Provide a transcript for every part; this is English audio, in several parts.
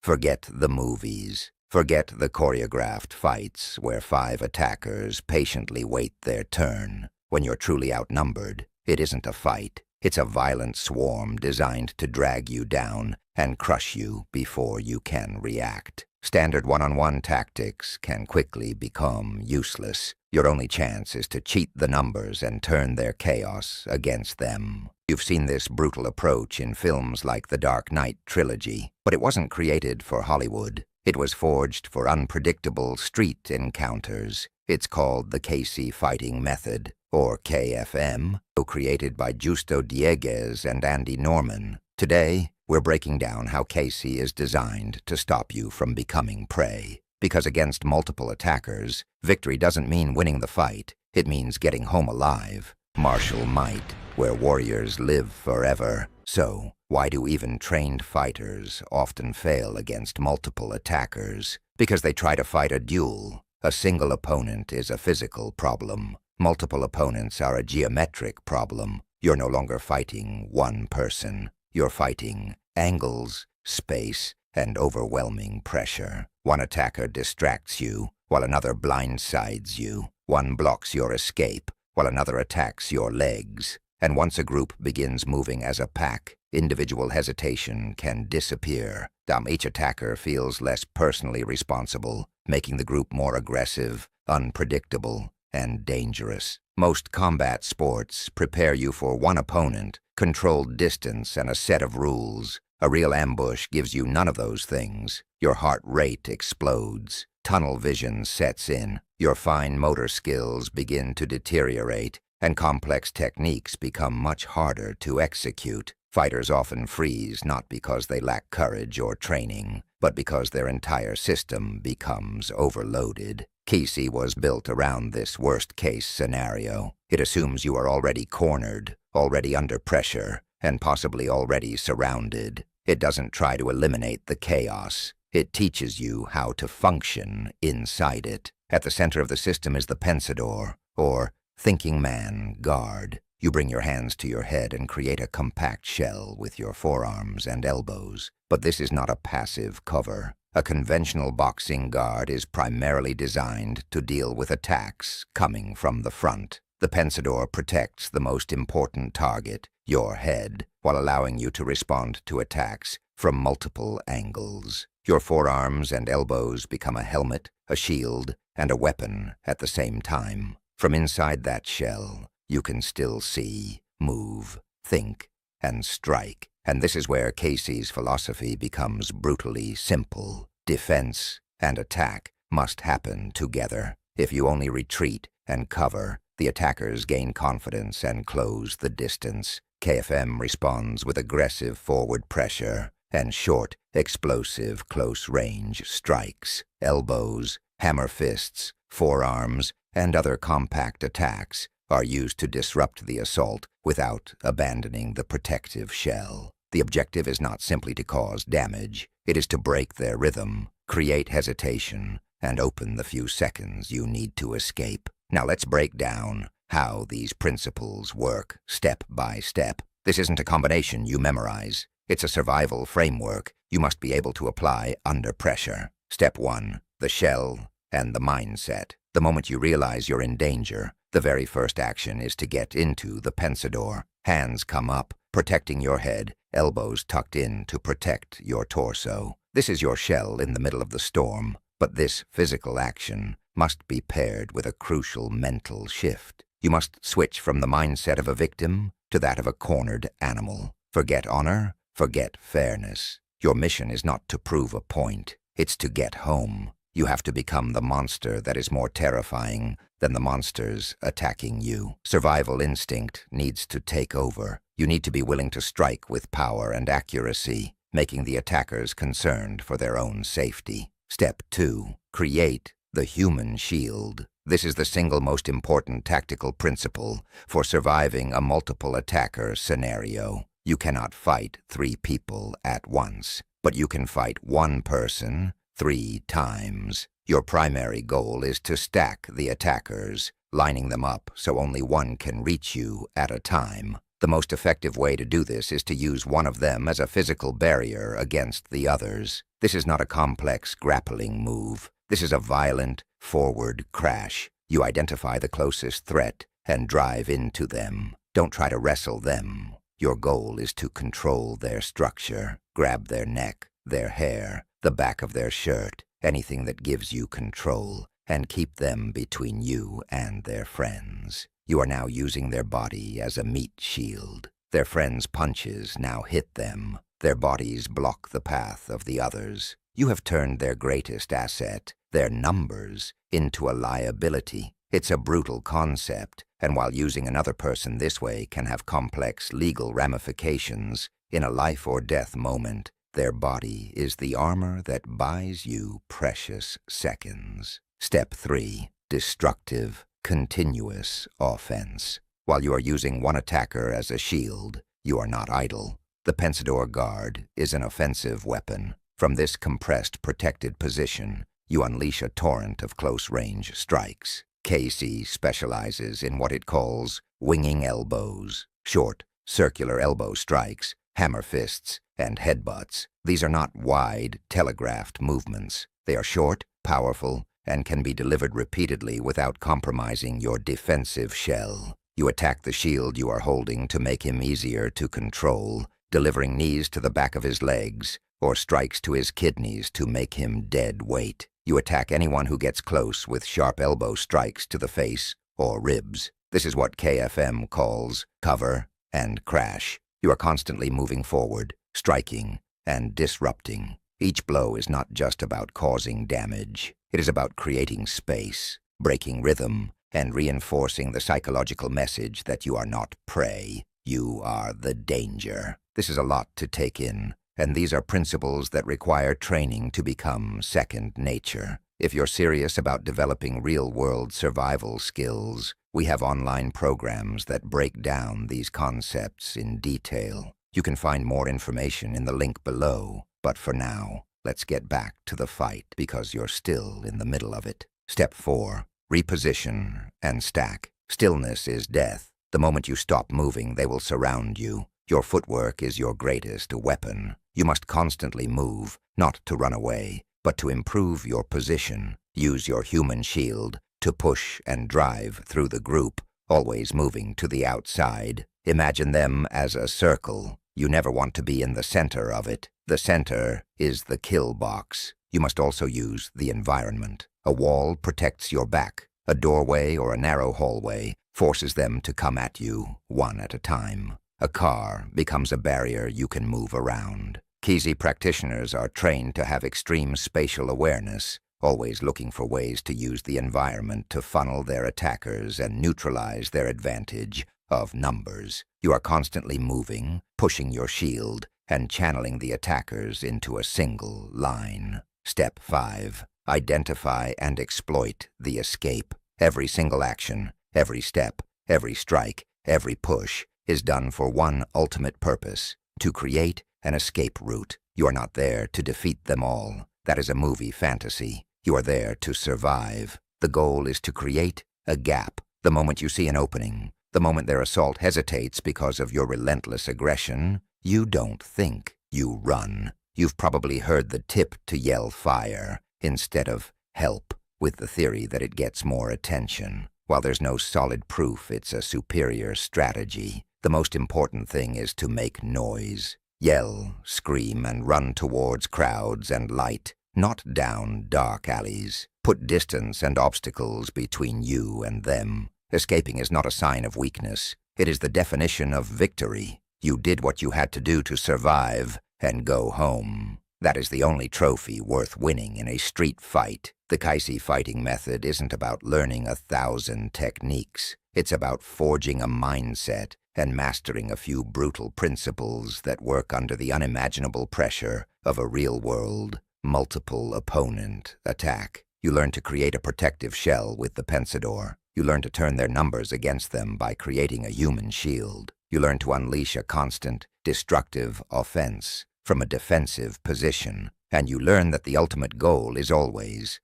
Forget the movies. Forget the choreographed fights where 5 attackers patiently wait their turn. When you're truly outnumbered, it isn't a fight. It's a violent swarm designed to drag you down and crush you before you can react. Standard one-on-one tactics can quickly become useless. Your only chance is to cheat the numbers and turn their chaos against them. You've seen this brutal approach in films like the Dark Knight trilogy, but it wasn't created for Hollywood. It was forged for unpredictable street encounters. It's called the Keysi Fighting Method, or KFM, co-created by Justo Dieguez and Andy Norman. Today, we're breaking down how Keysi is designed to stop you from becoming prey. Because against multiple attackers, victory doesn't mean winning the fight. It means getting home alive. Martial might, where warriors live forever. So, why do even trained fighters often fail against multiple attackers? Because they try to fight a duel. A single opponent is a physical problem. Multiple opponents are a geometric problem. You're no longer fighting one person. You're fighting angles, space, and overwhelming pressure. One attacker distracts you, while another blindsides you. One blocks your escape, while another attacks your legs. And once a group begins moving as a pack, individual hesitation can disappear. Each attacker feels less personally responsible, making the group more aggressive, unpredictable, and dangerous. Most combat sports prepare you for one opponent, controlled distance, and a set of rules. A real ambush gives you none of those things. Your heart rate explodes. Tunnel vision sets in. Your fine motor skills begin to deteriorate, and complex techniques become much harder to execute. Fighters often freeze not because they lack courage or training, but because their entire system becomes overloaded. Keysi was built around this worst-case scenario. It assumes you are already cornered, already under pressure, and possibly already surrounded. It doesn't try to eliminate the chaos. It teaches you how to function inside it. At the center of the system is the Pensador, or thinking man guard. You bring your hands to your head and create a compact shell with your forearms and elbows. But this is not a passive cover. A conventional boxing guard is primarily designed to deal with attacks coming from the front. The Pensador protects the most important target, your head, while allowing you to respond to attacks from multiple angles. Your forearms and elbows become a helmet, a shield, and a weapon at the same time. From inside that shell, you can still see, move, think, and strike. And this is where Keysi's philosophy becomes brutally simple. Defense and attack must happen together. If you only retreat and cover, the attackers gain confidence and close the distance. KFM responds with aggressive forward pressure and short, explosive close-range strikes. Elbows, hammer fists, forearms, and other compact attacks are used to disrupt the assault without abandoning the protective shell. The objective is not simply to cause damage. It is to break their rhythm, create hesitation, and open the few seconds you need to escape. Now let's break down how these principles work step by step. This isn't a combination you memorize. It's a survival framework you must be able to apply under pressure. Step 1. The shell and the mindset. The moment you realize you're in danger, the very first action is to get into the Pensador. Hands come up, protecting your head, elbows tucked in to protect your torso. This is your shell in the middle of the storm, but this physical action must be paired with a crucial mental shift. You must switch from the mindset of a victim to that of a cornered animal. Forget honor, forget fairness. Your mission is not to prove a point, it's to get home. You have to become the monster that is more terrifying than the monsters attacking you. Survival instinct needs to take over. You need to be willing to strike with power and accuracy, making the attackers concerned for their own safety. Step 2. Create the human shield. This is the single most important tactical principle for surviving a multiple attacker scenario. You cannot fight 3 people at once, but you can fight one person 3 times. Your primary goal is to stack the attackers, lining them up so only one can reach you at a time. The most effective way to do this is to use one of them as a physical barrier against the others. This is not a complex grappling move. This is a violent, forward crash. You identify the closest threat and drive into them. Don't try to wrestle them. Your goal is to control their structure, grab their neck, their hair, the back of their shirt, anything that gives you control, and keep them between you and their friends. You are now using their body as a meat shield. Their friends' punches now hit them. Their bodies block the path of the others. You have turned their greatest asset, their numbers, into a liability. It's a brutal concept, and while using another person this way can have complex legal ramifications, in a life-or-death moment, their body is the armor that buys you precious seconds. Step 3. Destructive, continuous offense. While you are using one attacker as a shield, you are not idle. The Pensador guard is an offensive weapon. From this compressed, protected position, you unleash a torrent of close-range strikes. Keysi specializes in what it calls winging elbows, short, circular elbow strikes, hammer fists, and headbutts. These are not wide, telegraphed movements. They are short, powerful, and can be delivered repeatedly without compromising your defensive shell. You attack the shield you are holding to make him easier to control, delivering knees to the back of his legs, or strikes to his kidneys to make him dead weight. You attack anyone who gets close with sharp elbow strikes to the face or ribs. This is what KFM calls cover and crash. You are constantly moving forward, striking, and disrupting. Each blow is not just about causing damage. It is about creating space, breaking rhythm, and reinforcing the psychological message that you are not prey. You are the danger. This is a lot to take in, and these are principles that require training to become second nature. If you're serious about developing real-world survival skills, we have online programs that break down these concepts in detail. You can find more information in the link below, but for now, let's get back to the fight because you're still in the middle of it. Step 4. Reposition and stack. Stillness is death. The moment you stop moving, they will surround you. Your footwork is your greatest weapon. You must constantly move, not to run away, but to improve your position. Use your human shield to push and drive through the group, always moving to the outside. Imagine them as a circle. You never want to be in the center of it. The center is the kill box. You must also use the environment. A wall protects your back. A doorway or a narrow hallway forces them to come at you, one at a time. A car becomes a barrier you can move around. Keysi practitioners are trained to have extreme spatial awareness, always looking for ways to use the environment to funnel their attackers and neutralize their advantage of numbers. You are constantly moving, pushing your shield, and channeling the attackers into a single line. Step 5. Identify and exploit the escape. Every single action, every step, every strike, every push is done for one ultimate purpose: to create an escape route. You are not there to defeat them all. That is a movie fantasy. You are there to survive. The goal is to create a gap. The moment you see an opening, the moment their assault hesitates because of your relentless aggression, you don't think, you run. You've probably heard the tip to yell fire instead of help, with the theory that it gets more attention. While there's no solid proof it's a superior strategy, the most important thing is to make noise. Yell, scream, and run towards crowds and light, not down dark alleys. Put distance and obstacles between you and them. Escaping is not a sign of weakness. It is the definition of victory. You did what you had to do to survive and go home. That is the only trophy worth winning in a street fight. The Keysi Fighting Method isn't about learning 1,000 techniques. It's about forging a mindset and mastering a few brutal principles that work under the unimaginable pressure of a real-world, multiple-opponent attack. You learn to create a protective shell with the Pensador. You learn to turn their numbers against them by creating a human shield. You learn to unleash a constant, destructive offense from a defensive position. And you learn that the ultimate goal is always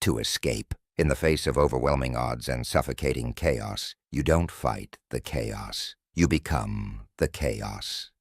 to escape. In the face of overwhelming odds and suffocating chaos, you don't fight the chaos. You become the chaos.